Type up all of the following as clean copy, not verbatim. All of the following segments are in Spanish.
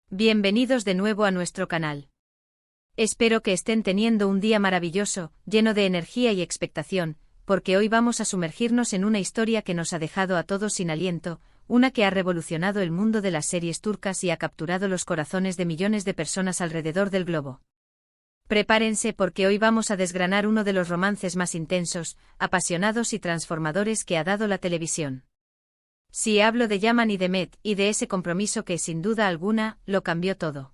Bienvenidos de nuevo a nuestro canal. Espero que estén teniendo un día maravilloso, lleno de energía y expectación, porque hoy vamos a sumergirnos en una historia que nos ha dejado a todos sin aliento, una que ha revolucionado el mundo de las series turcas y ha capturado los corazones de millones de personas alrededor del globo. Prepárense porque hoy vamos a desgranar uno de los romances más intensos, apasionados y transformadores que ha dado la televisión. Sí, hablo de Yaman y Demet, y de ese compromiso que, sin duda alguna, lo cambió todo.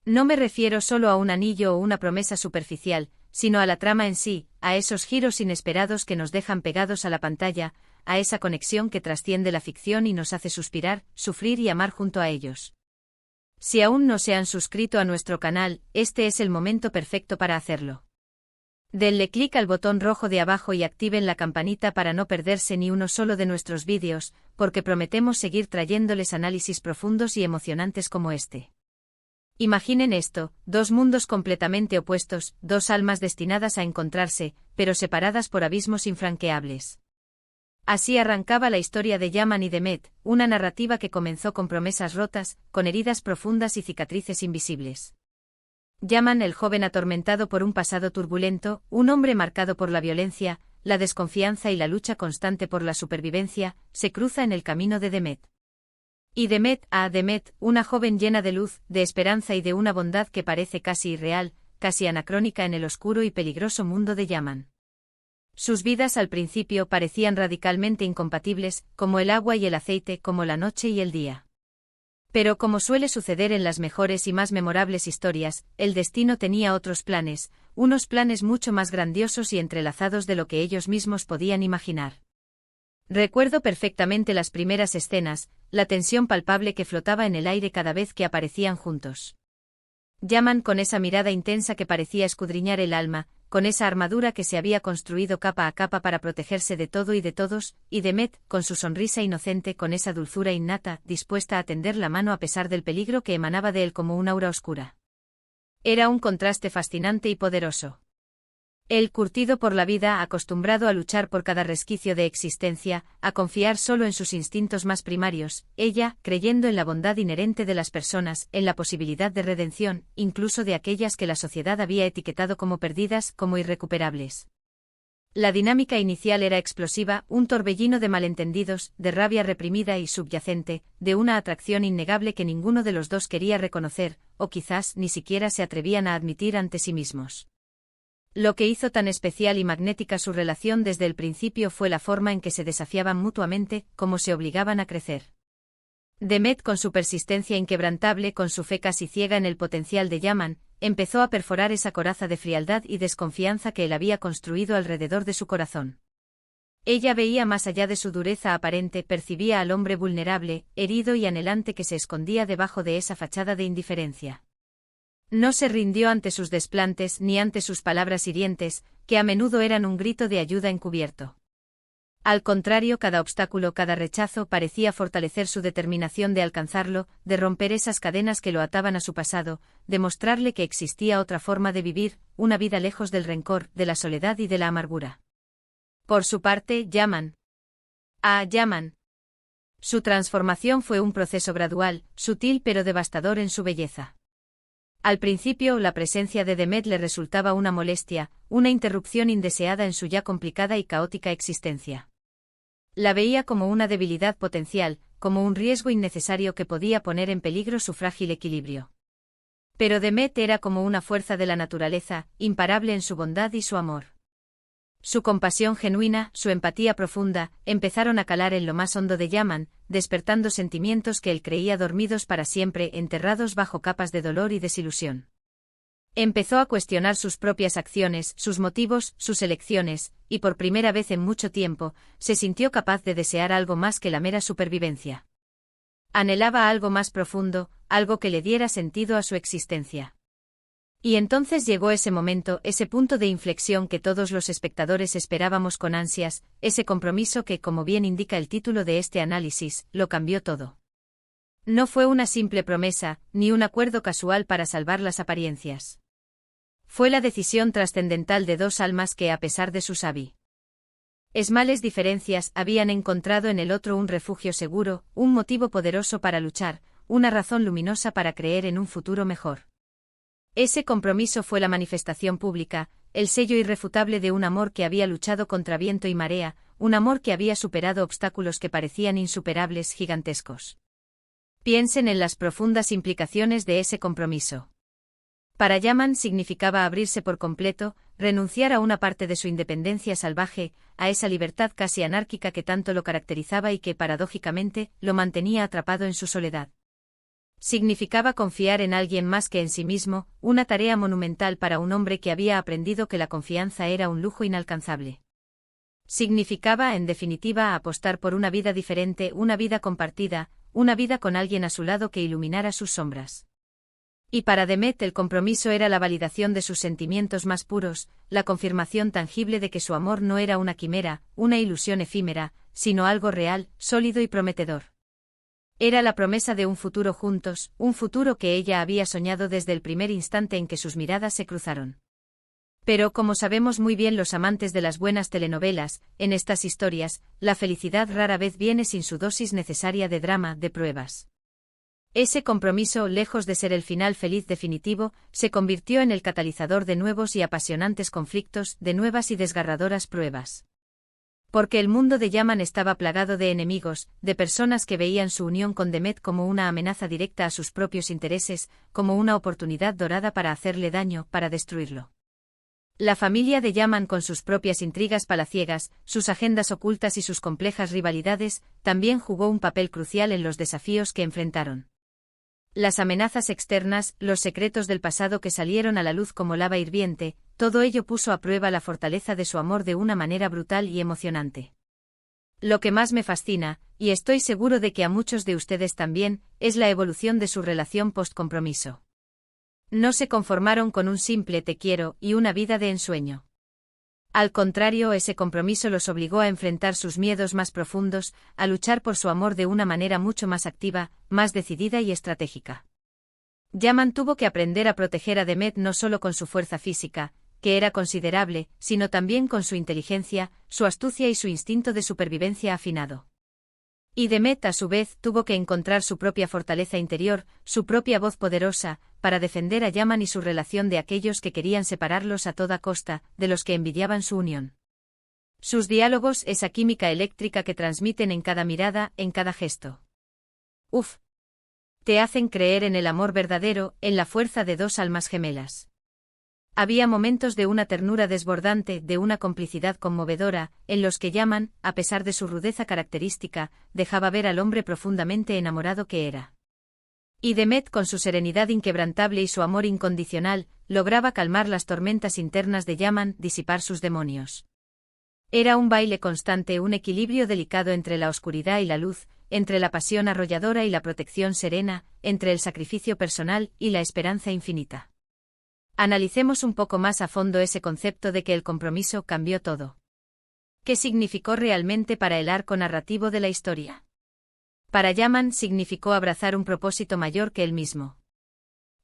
No me refiero solo a un anillo o una promesa superficial, sino a la trama en sí, a esos giros inesperados que nos dejan pegados a la pantalla, a esa conexión que trasciende la ficción y nos hace suspirar, sufrir y amar junto a ellos. Si aún no se han suscrito a nuestro canal, este es el momento perfecto para hacerlo. Denle clic al botón rojo de abajo y activen la campanita para no perderse ni uno solo de nuestros vídeos, porque prometemos seguir trayéndoles análisis profundos y emocionantes como este. Imaginen esto, dos mundos completamente opuestos, dos almas destinadas a encontrarse, pero separadas por abismos infranqueables. Así arrancaba la historia de Yaman y Demet, una narrativa que comenzó con promesas rotas, con heridas profundas y cicatrices invisibles. Yaman, el joven atormentado por un pasado turbulento, un hombre marcado por la violencia, la desconfianza y la lucha constante por la supervivencia, se cruza en el camino de Demet. Y Demet, una joven llena de luz, de esperanza y de una bondad que parece casi irreal, casi anacrónica en el oscuro y peligroso mundo de Yaman. Sus vidas al principio parecían radicalmente incompatibles, como el agua y el aceite, como la noche y el día. Pero como suele suceder en las mejores y más memorables historias, el destino tenía otros planes, unos planes mucho más grandiosos y entrelazados de lo que ellos mismos podían imaginar. Recuerdo perfectamente las primeras escenas, la tensión palpable que flotaba en el aire cada vez que aparecían juntos. Yaman con esa mirada intensa que parecía escudriñar el alma, con esa armadura que se había construido capa a capa para protegerse de todo y de todos, y Demet, con su sonrisa inocente, con esa dulzura innata, dispuesta a tender la mano a pesar del peligro que emanaba de él como un aura oscura. Era un contraste fascinante y poderoso. Él, curtido por la vida, acostumbrado a luchar por cada resquicio de existencia, a confiar solo en sus instintos más primarios, ella, creyendo en la bondad inherente de las personas, en la posibilidad de redención, incluso de aquellas que la sociedad había etiquetado como perdidas, como irrecuperables. La dinámica inicial era explosiva, un torbellino de malentendidos, de rabia reprimida y subyacente, de una atracción innegable que ninguno de los dos quería reconocer, o quizás ni siquiera se atrevían a admitir ante sí mismos. Lo que hizo tan especial y magnética su relación desde el principio fue la forma en que se desafiaban mutuamente, cómo se obligaban a crecer. Demet, con su persistencia inquebrantable, con su fe casi ciega en el potencial de Yaman, empezó a perforar esa coraza de frialdad y desconfianza que él había construido alrededor de su corazón. Ella veía más allá de su dureza aparente, percibía al hombre vulnerable, herido y anhelante que se escondía debajo de esa fachada de indiferencia. No se rindió ante sus desplantes ni ante sus palabras hirientes, que a menudo eran un grito de ayuda encubierto. Al contrario, cada obstáculo, cada rechazo parecía fortalecer su determinación de alcanzarlo, de romper esas cadenas que lo ataban a su pasado, de mostrarle que existía otra forma de vivir, una vida lejos del rencor, de la soledad y de la amargura. Por su parte, Yaman. Su transformación fue un proceso gradual, sutil pero devastador en su belleza. Al principio, la presencia de Demet le resultaba una molestia, una interrupción indeseada en su ya complicada y caótica existencia. La veía como una debilidad potencial, como un riesgo innecesario que podía poner en peligro su frágil equilibrio. Pero Demet era como una fuerza de la naturaleza, imparable en su bondad y su amor. Su compasión genuina, su empatía profunda, empezaron a calar en lo más hondo de Yaman, despertando sentimientos que él creía dormidos para siempre, enterrados bajo capas de dolor y desilusión. Empezó a cuestionar sus propias acciones, sus motivos, sus elecciones, y por primera vez en mucho tiempo, se sintió capaz de desear algo más que la mera supervivencia. Anhelaba algo más profundo, algo que le diera sentido a su existencia. Y entonces llegó ese momento, ese punto de inflexión que todos los espectadores esperábamos con ansias, ese compromiso que, como bien indica el título de este análisis, lo cambió todo. No fue una simple promesa, ni un acuerdo casual para salvar las apariencias. Fue la decisión trascendental de dos almas que, a pesar de sus esmales diferencias, habían encontrado en el otro un refugio seguro, un motivo poderoso para luchar, una razón luminosa para creer en un futuro mejor. Ese compromiso fue la manifestación pública, el sello irrefutable de un amor que había luchado contra viento y marea, un amor que había superado obstáculos que parecían insuperables, gigantescos. Piensen en las profundas implicaciones de ese compromiso. Para Yaman significaba abrirse por completo, renunciar a una parte de su independencia salvaje, a esa libertad casi anárquica que tanto lo caracterizaba y que, paradójicamente, lo mantenía atrapado en su soledad. Significaba confiar en alguien más que en sí mismo, una tarea monumental para un hombre que había aprendido que la confianza era un lujo inalcanzable. Significaba, en definitiva, apostar por una vida diferente, una vida compartida, una vida con alguien a su lado que iluminara sus sombras. Y para Demet el compromiso era la validación de sus sentimientos más puros, la confirmación tangible de que su amor no era una quimera, una ilusión efímera, sino algo real, sólido y prometedor. Era la promesa de un futuro juntos, un futuro que ella había soñado desde el primer instante en que sus miradas se cruzaron. Pero como sabemos muy bien los amantes de las buenas telenovelas, en estas historias, la felicidad rara vez viene sin su dosis necesaria de drama, de pruebas. Ese compromiso, lejos de ser el final feliz definitivo, se convirtió en el catalizador de nuevos y apasionantes conflictos, de nuevas y desgarradoras pruebas. Porque el mundo de Yaman estaba plagado de enemigos, de personas que veían su unión con Demet como una amenaza directa a sus propios intereses, como una oportunidad dorada para hacerle daño, para destruirlo. La familia de Yaman con sus propias intrigas palaciegas, sus agendas ocultas y sus complejas rivalidades, también jugó un papel crucial en los desafíos que enfrentaron. Las amenazas externas, los secretos del pasado que salieron a la luz como lava hirviente, todo ello puso a prueba la fortaleza de su amor de una manera brutal y emocionante. Lo que más me fascina, y estoy seguro de que a muchos de ustedes también, es la evolución de su relación post-compromiso. No se conformaron con un simple te quiero y una vida de ensueño. Al contrario, ese compromiso los obligó a enfrentar sus miedos más profundos, a luchar por su amor de una manera mucho más activa, más decidida y estratégica. Yaman tuvo que aprender a proteger a Demet no solo con su fuerza física, que era considerable, sino también con su inteligencia, su astucia y su instinto de supervivencia afinado. Y Demet, a su vez, tuvo que encontrar su propia fortaleza interior, su propia voz poderosa, para defender a Yaman y su relación de aquellos que querían separarlos a toda costa, de los que envidiaban su unión. Sus diálogos, esa química eléctrica que transmiten en cada mirada, en cada gesto. Uf. Te hacen creer en el amor verdadero, en la fuerza de dos almas gemelas. Había momentos de una ternura desbordante, de una complicidad conmovedora, en los que Yaman, a pesar de su rudeza característica, dejaba ver al hombre profundamente enamorado que era. Y Demet, con su serenidad inquebrantable y su amor incondicional, lograba calmar las tormentas internas de Yaman, disipar sus demonios. Era un baile constante, un equilibrio delicado entre la oscuridad y la luz, entre la pasión arrolladora y la protección serena, entre el sacrificio personal y la esperanza infinita. Analicemos un poco más a fondo ese concepto de que el compromiso cambió todo. ¿Qué significó realmente para el arco narrativo de la historia? Para Yaman significó abrazar un propósito mayor que él mismo.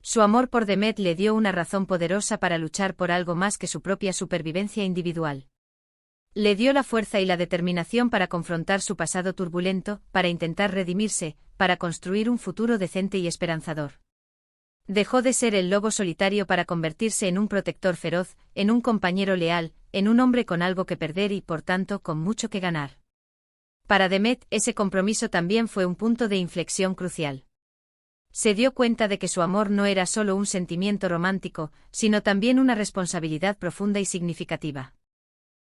Su amor por Demet le dio una razón poderosa para luchar por algo más que su propia supervivencia individual. Le dio la fuerza y la determinación para confrontar su pasado turbulento, para intentar redimirse, para construir un futuro decente y esperanzador. Dejó de ser el lobo solitario para convertirse en un protector feroz, en un compañero leal, en un hombre con algo que perder y, por tanto, con mucho que ganar. Para Demet, ese compromiso también fue un punto de inflexión crucial. Se dio cuenta de que su amor no era solo un sentimiento romántico, sino también una responsabilidad profunda y significativa.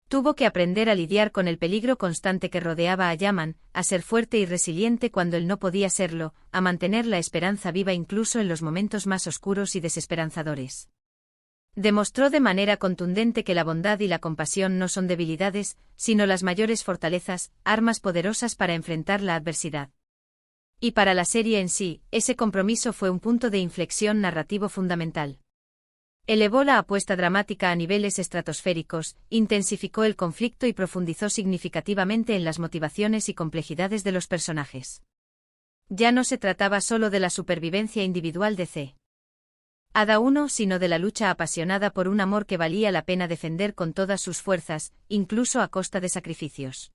Tuvo que aprender a lidiar con el peligro constante que rodeaba a Yaman, a ser fuerte y resiliente cuando él no podía serlo, a mantener la esperanza viva incluso en los momentos más oscuros y desesperanzadores. Demostró de manera contundente que la bondad y la compasión no son debilidades, sino las mayores fortalezas, armas poderosas para enfrentar la adversidad. Y para la serie en sí, ese compromiso fue un punto de inflexión narrativo fundamental. Elevó la apuesta dramática a niveles estratosféricos, intensificó el conflicto y profundizó significativamente en las motivaciones y complejidades de los personajes. Ya no se trataba solo de la supervivencia individual de C. Ada 1, sino de la lucha apasionada por un amor que valía la pena defender con todas sus fuerzas, incluso a costa de sacrificios.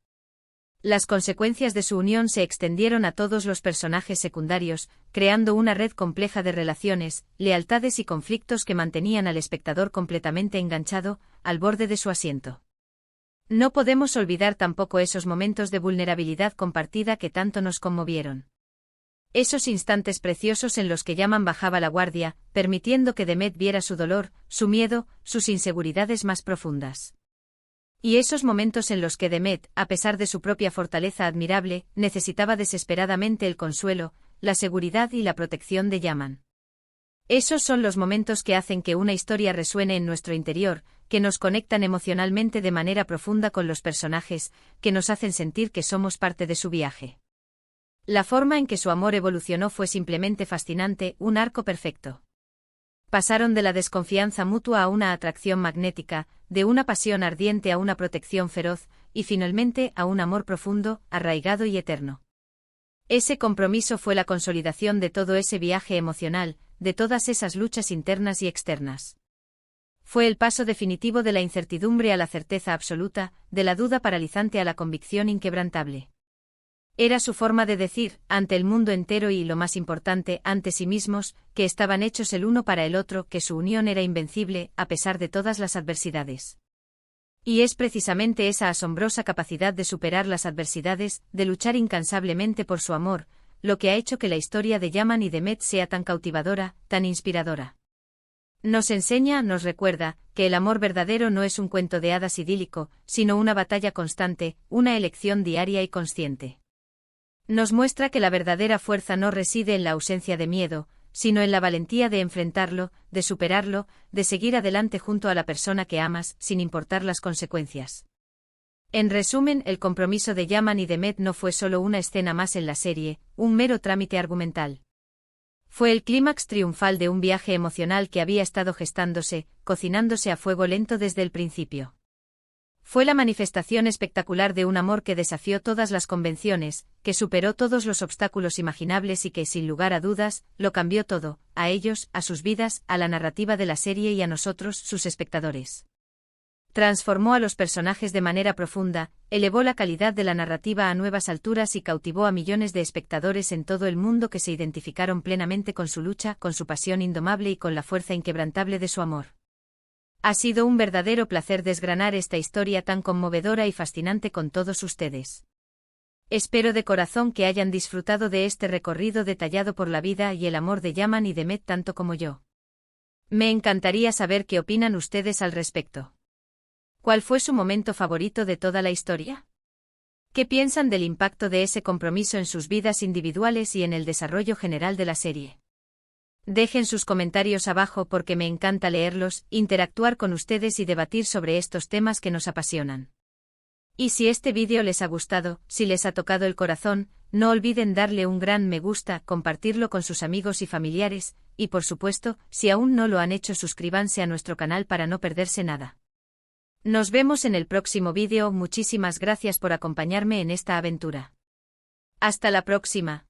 Las consecuencias de su unión se extendieron a todos los personajes secundarios, creando una red compleja de relaciones, lealtades y conflictos que mantenían al espectador completamente enganchado, al borde de su asiento. No podemos olvidar tampoco esos momentos de vulnerabilidad compartida que tanto nos conmovieron. Esos instantes preciosos en los que Yaman bajaba la guardia, permitiendo que Demet viera su dolor, su miedo, sus inseguridades más profundas. Y esos momentos en los que Demet, a pesar de su propia fortaleza admirable, necesitaba desesperadamente el consuelo, la seguridad y la protección de Yaman. Esos son los momentos que hacen que una historia resuene en nuestro interior, que nos conectan emocionalmente de manera profunda con los personajes, que nos hacen sentir que somos parte de su viaje. La forma en que su amor evolucionó fue simplemente fascinante, un arco perfecto. Pasaron de la desconfianza mutua a una atracción magnética, de una pasión ardiente a una protección feroz, y finalmente a un amor profundo, arraigado y eterno. Ese compromiso fue la consolidación de todo ese viaje emocional, de todas esas luchas internas y externas. Fue el paso definitivo de la incertidumbre a la certeza absoluta, de la duda paralizante a la convicción inquebrantable. Era su forma de decir, ante el mundo entero y, lo más importante, ante sí mismos, que estaban hechos el uno para el otro, que su unión era invencible, a pesar de todas las adversidades. Y es precisamente esa asombrosa capacidad de superar las adversidades, de luchar incansablemente por su amor, lo que ha hecho que la historia de Yaman y Demet sea tan cautivadora, tan inspiradora. Nos enseña, nos recuerda, que el amor verdadero no es un cuento de hadas idílico, sino una batalla constante, una elección diaria y consciente. Nos muestra que la verdadera fuerza no reside en la ausencia de miedo, sino en la valentía de enfrentarlo, de superarlo, de seguir adelante junto a la persona que amas, sin importar las consecuencias. En resumen, el compromiso de Yaman y Demet no fue solo una escena más en la serie, un mero trámite argumental. Fue el clímax triunfal de un viaje emocional que había estado gestándose, cocinándose a fuego lento desde el principio. Fue la manifestación espectacular de un amor que desafió todas las convenciones, que superó todos los obstáculos imaginables y que, sin lugar a dudas, lo cambió todo, a ellos, a sus vidas, a la narrativa de la serie y a nosotros, sus espectadores. Transformó a los personajes de manera profunda, elevó la calidad de la narrativa a nuevas alturas y cautivó a millones de espectadores en todo el mundo que se identificaron plenamente con su lucha, con su pasión indomable y con la fuerza inquebrantable de su amor. Ha sido un verdadero placer desgranar esta historia tan conmovedora y fascinante con todos ustedes. Espero de corazón que hayan disfrutado de este recorrido detallado por la vida y el amor de Yaman y Demet tanto como yo. Me encantaría saber qué opinan ustedes al respecto. ¿Cuál fue su momento favorito de toda la historia? ¿Qué piensan del impacto de ese compromiso en sus vidas individuales y en el desarrollo general de la serie? Dejen sus comentarios abajo porque me encanta leerlos, interactuar con ustedes y debatir sobre estos temas que nos apasionan. Y si este vídeo les ha gustado, si les ha tocado el corazón, no olviden darle un gran me gusta, compartirlo con sus amigos y familiares, y por supuesto, si aún no lo han hecho, suscríbanse a nuestro canal para no perderse nada. Nos vemos en el próximo vídeo, muchísimas gracias por acompañarme en esta aventura. Hasta la próxima.